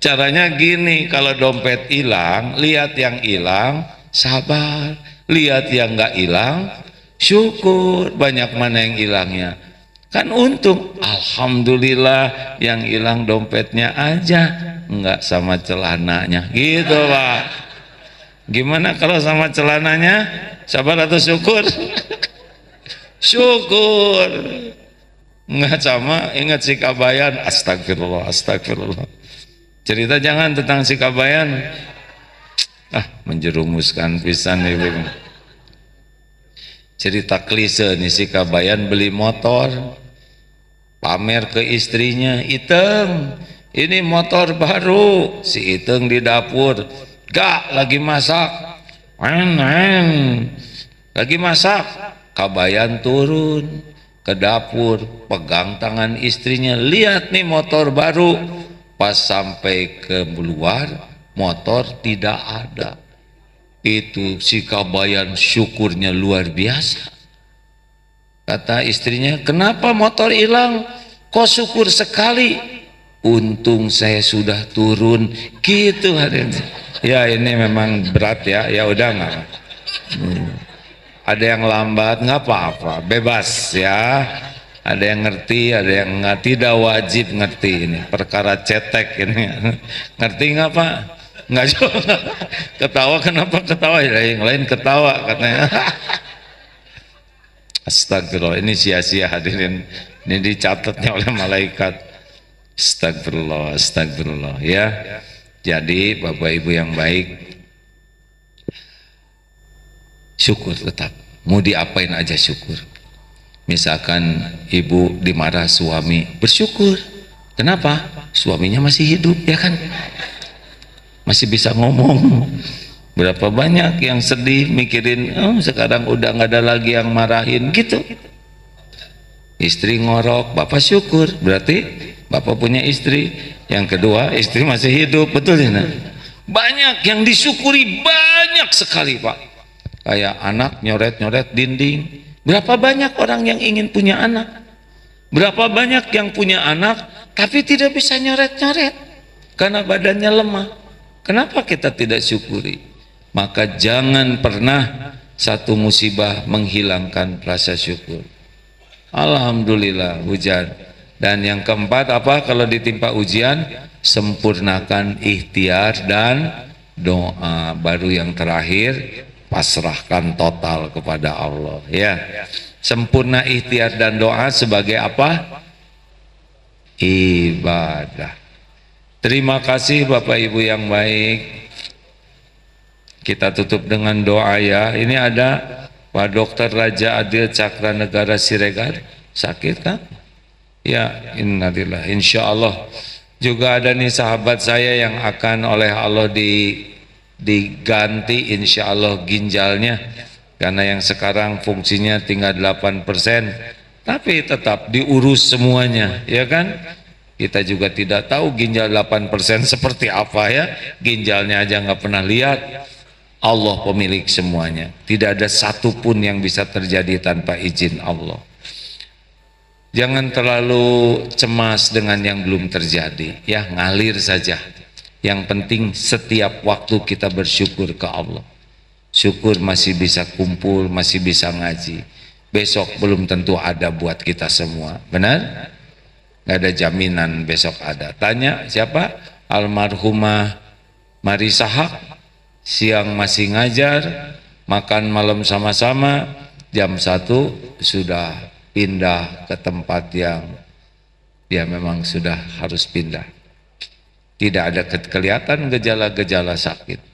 Caranya gini, kalau dompet hilang, lihat yang hilang, sabar. Lihat yang nggak hilang, syukur. Banyak mana yang hilangnya? Kan untung, alhamdulillah yang hilang dompetnya aja, nggak sama celananya, gitu Pak. Gimana kalau sama celananya? Sabar atau syukur? Syukur. Nggak sama, ingat si Kabayan, astagfirullah, astagfirullah. Cerita jangan tentang si Kabayan. Menjerumuskan pisan ibu. Cerita klise nih, si Kabayan beli motor, pamer ke istrinya, "Iteng, ini motor baru." Si Iteng di dapur, "Gak, lagi masak." Lagi masak. Kabayan turun ke dapur, pegang tangan istrinya, "Lihat nih motor baru." Pas sampai ke luar, motor tidak ada. Itu si Kabayan syukurnya luar biasa. Kata istrinya, "Kenapa motor hilang? Kok syukur sekali?" "Untung saya sudah turun." Gitu hadirin. Ya ini memang berat ya. Ya udah nggak. Ada yang lambat nggak apa-apa, bebas ya. Ada yang ngerti, ada yang nggak. Tidak wajib ngerti, ini perkara cetek ini. Ngerti nggak Pak? Nggak juga. Ketawa, kenapa ketawa? Ya, yang lain ketawa katanya. Astagfirullah, ini sia-sia hadirin. Ini dicatatnya oleh malaikat. Astagfirullah, astagfirullah ya. Jadi Bapak Ibu yang baik, syukur tetap. Mau diapain aja syukur. Misalkan ibu dimarah suami, bersyukur. Kenapa? Suaminya masih hidup, ya kan? Masih bisa ngomong. Berapa banyak yang sedih mikirin, sekarang udah nggak ada lagi yang marahin gitu. Istri ngorok, bapak syukur, berarti bapak punya istri. Yang kedua, istri masih hidup, betul ya? Banyak yang disyukuri, banyak sekali Pak. Kayak anak nyoret-nyoret dinding. Berapa banyak orang yang ingin punya anak? Berapa banyak yang punya anak tapi tidak bisa nyoret-nyoret karena badannya lemah. Kenapa kita tidak syukuri? Maka jangan pernah satu musibah menghilangkan rasa syukur. Alhamdulillah hujan. Dan yang keempat apa kalau ditimpa ujian? Sempurnakan ikhtiar dan doa. Baru yang terakhir, pasrahkan total kepada Allah ya. Sempurna ikhtiar dan doa sebagai apa? Ibadah. Terima kasih Bapak Ibu yang baik. Kita tutup dengan doa ya. Ini ada Pak Dr. Raja Adil Cakra Negara Siregar, sakit kan? Ya, innalillah. Insya Allah juga ada nih sahabat saya yang akan oleh Allah diganti insya Allah ginjalnya, karena yang sekarang fungsinya tinggal 8%, tapi tetap diurus semuanya ya kan. Kita juga tidak tahu ginjal 8% seperti apa ya, ginjalnya aja nggak pernah lihat. Allah pemilik semuanya, tidak ada satupun yang bisa terjadi tanpa izin Allah. Jangan terlalu cemas dengan yang belum terjadi ya, ngalir saja. Yang penting setiap waktu kita bersyukur ke Allah. Syukur masih bisa kumpul, masih bisa ngaji, besok belum tentu ada buat kita semua, benar? Nggak ada jaminan besok ada. Tanya siapa? Almarhumah Marisa Haq, siang masih ngajar, makan malam sama-sama, jam 1 sudah pindah ke tempat yang dia memang sudah harus pindah. Tidak ada kelihatan gejala-gejala sakit.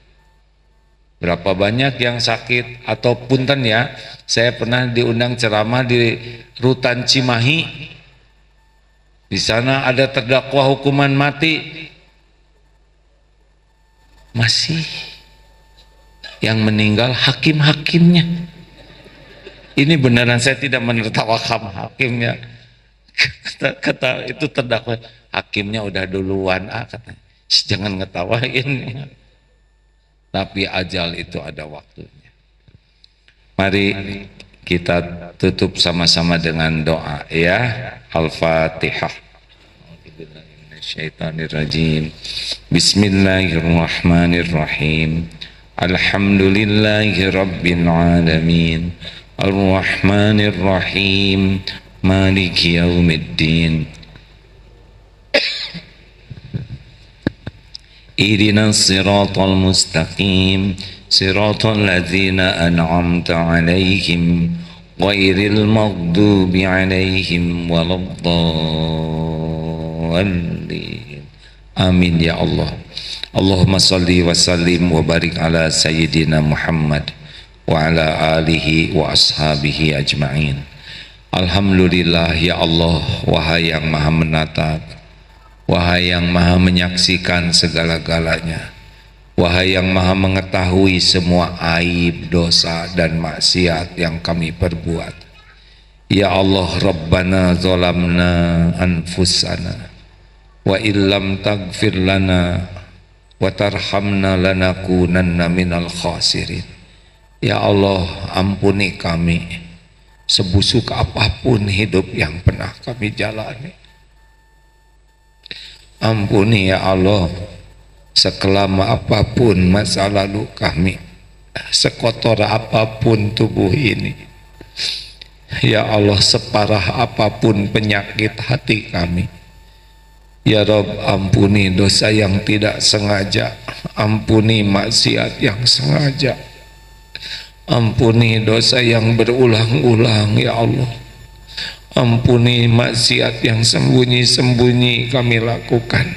Berapa banyak yang sakit, atau punten ya, saya pernah diundang ceramah di Rutan Cimahi. Di sana ada terdakwa hukuman mati, masih yang meninggal hakim-hakimnya. Ini beneran, saya tidak menertawakan hakimnya. Kata itu terdakwa, hakimnya udah duluan, katanya, jangan ngetawain. Tapi ajal itu ada waktunya. Mari kita tutup sama-sama dengan doa ya. Al-Fatihah. Bismillahirrahmanirrahim. Alhamdulillahi rabbil alamin. Ar-Rahmanir-Rahim. Maliki yaumiddin. Ihdinas siratal mustaqim, siratal ladzina an'amta 'alaihim ghairil maghdubi 'alaihim waladdallin. Amin ya Allah. Allahumma salli wa sallim wa barik ala sayyidina Muhammad wa ala alihi wa ashabihi ajma'in. Alhamdulillah ya Allah, wahai yang maha menatap, wahai yang maha menyaksikan segala-galanya, wahai yang maha mengetahui semua aib, dosa dan maksiat yang kami perbuat. Ya Allah, Rabbana zalamna anfusana wa illam taghfir lana wa tarhamna lanakunanna minal khasirin. Ya Allah, ampuni kami sebusuk apapun hidup yang pernah kami jalani. Ampuni ya Allah sekelam apapun masa lalu kami, sekotor apapun tubuh ini. Ya Allah, separah apapun penyakit hati kami. Ya Rabb, ampuni dosa yang tidak sengaja, ampuni maksiat yang sengaja, ampuni dosa yang berulang-ulang ya Allah. Ampuni maksiat yang sembunyi-sembunyi kami lakukan.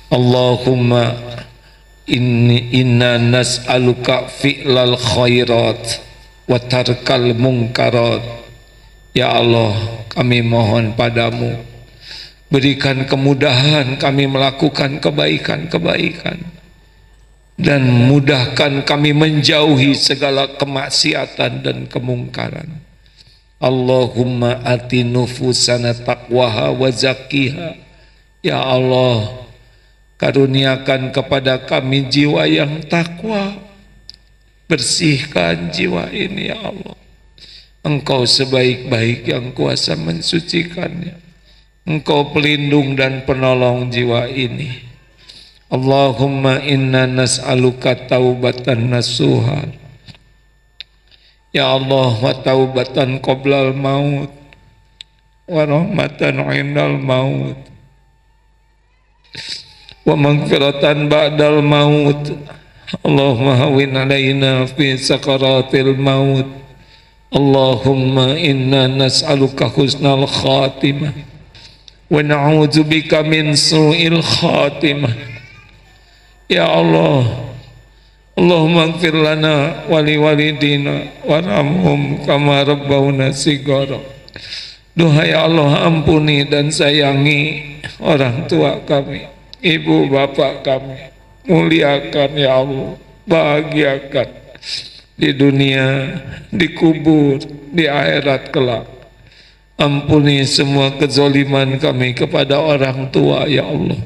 Allahumma inna nas'aluka fi'lal khairat wa tarkal munkarat. Ya Allah, kami mohon padamu, berikan kemudahan kami melakukan kebaikan-kebaikan, dan mudahkan kami menjauhi segala kemaksiatan dan kemungkaran. Allahumma ati nufusana taqwaha wa zakkiha. Ya Allah, karuniakan kepada kami jiwa yang takwa, bersihkan jiwa ini ya Allah. Engkau sebaik-baik yang kuasa mensucikannya. Engkau pelindung dan penolong jiwa ini. Allahumma inna nas'aluka taubatan nasuha. Ya Allah, wa taubatan qoblal maut wa rahmatan indal maut wa maghfiratan ba'dal maut. Allahumma hawin alaina fi sakaratil maut. Allahumma inna nas'aluka husnal khatimah wa na'udzubika min su'il khatimah. Ya Allah, Allahumma ighfir lana wa li walidina warhamhum kama rabbawna shighara. Duhai Allah, ampuni dan sayangi orang tua kami, ibu bapak kami. Muliakan ya Allah, bahagiakan di dunia, di kubur, di akhirat kelak. Ampuni semua kezaliman kami kepada orang tua ya Allah.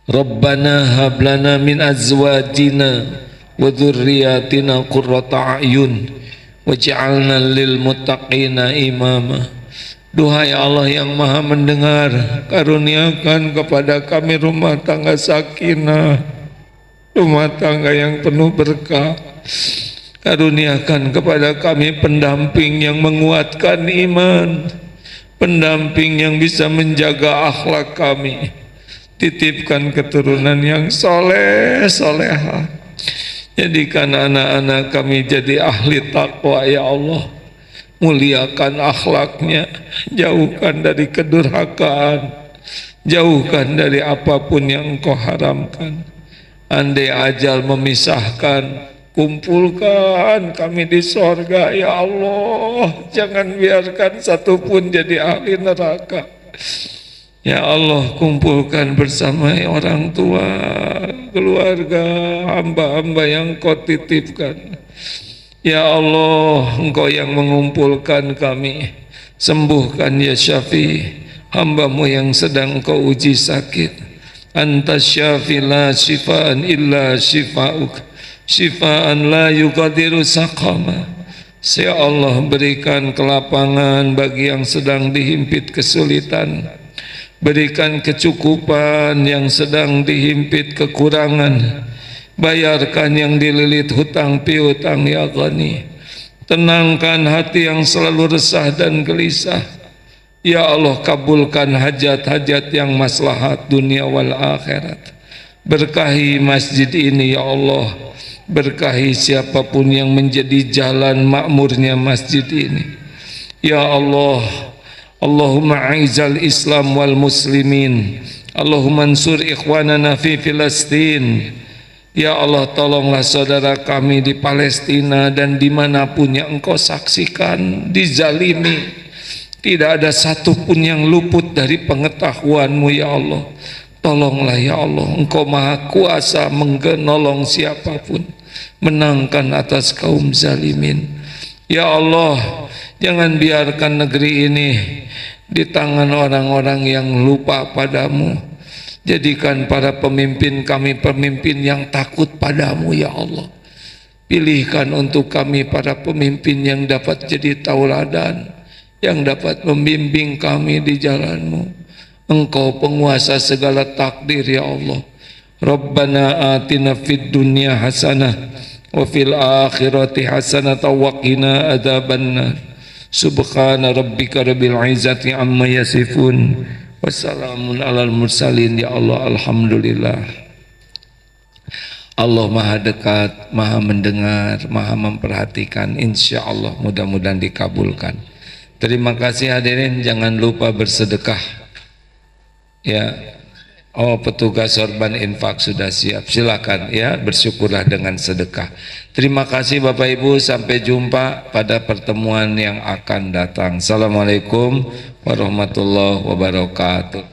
Rabbana hab lana min azwajina wa dzurriyyatina qurrata a'yun waj'alna lil muttaqina imama. Duhai Allah yang maha mendengar, karuniakan kepada kami rumah tangga sakinah, rumah tangga yang penuh berkah. Karuniakan kepada kami pendamping yang menguatkan iman, pendamping yang bisa menjaga akhlak kami. Titipkan keturunan yang soleh, soleha. Jadikan anak-anak kami jadi ahli takwa ya Allah. Muliakan akhlaknya, jauhkan dari kedurhakaan, jauhkan dari apapun yang Engkau haramkan. Andai ajal memisahkan, kumpulkan kami di sorga ya Allah. Jangan biarkan satupun jadi ahli neraka. Ya Allah, kumpulkan bersama orang tua, keluarga, hamba-hamba yang Kau titipkan. Ya Allah, Engkau yang mengumpulkan kami. Sembuhkan ya Syafi, hamba-Mu yang sedang Kau uji sakit. Anta syafi la syifaan illa syifa'uk, syifaan la yugadiru saqama. Ya Allah, berikan kelapangan bagi yang sedang dihimpit kesulitan. Berikan kecukupan yang sedang dihimpit kekurangan. Bayarkan yang dililit hutang piutang ya Ghani. Tenangkan hati yang selalu resah dan gelisah. Ya Allah, kabulkan hajat-hajat yang maslahat dunia wal akhirat. Berkahi masjid ini ya Allah. Berkahi siapapun yang menjadi jalan makmurnya masjid ini. Ya Allah, Allahumma aizal Islam wal muslimin. Allahumma ansur ikhwanana fi Filastin. Ya Allah, tolonglah saudara kami di Palestina dan dimanapun yang Engkau saksikan dizalimi. Tidak ada satupun yang luput dari pengetahuan-Mu ya Allah. Tolonglah ya Allah, Engkau maha kuasa menolong siapapun, menangkan atas kaum zalimin. Ya Allah, jangan biarkan negeri ini di tangan orang-orang yang lupa padamu. Jadikan para pemimpin kami pemimpin yang takut padamu ya Allah. Pilihkan untuk kami para pemimpin yang dapat jadi tauladan, yang dapat membimbing kami di jalan-Mu. Engkau penguasa segala takdir ya Allah. Rabbana atina fid dunya hasanah wa fil akhirati hasanah wa qina adzabannar. Subhana rabbika rabbil izzati amma yasifun. Wassalamun alal mursalin ya Allah. Alhamdulillah. Allah maha dekat, maha mendengar, maha memperhatikan. Insya Allah mudah-mudahan dikabulkan. Terima kasih hadirin, jangan lupa bersedekah ya. Oh, petugas sorban infak sudah siap, silakan ya, bersyukurlah dengan sedekah. Terima kasih Bapak Ibu, sampai jumpa pada pertemuan yang akan datang. Assalamualaikum warahmatullahi wabarakatuh.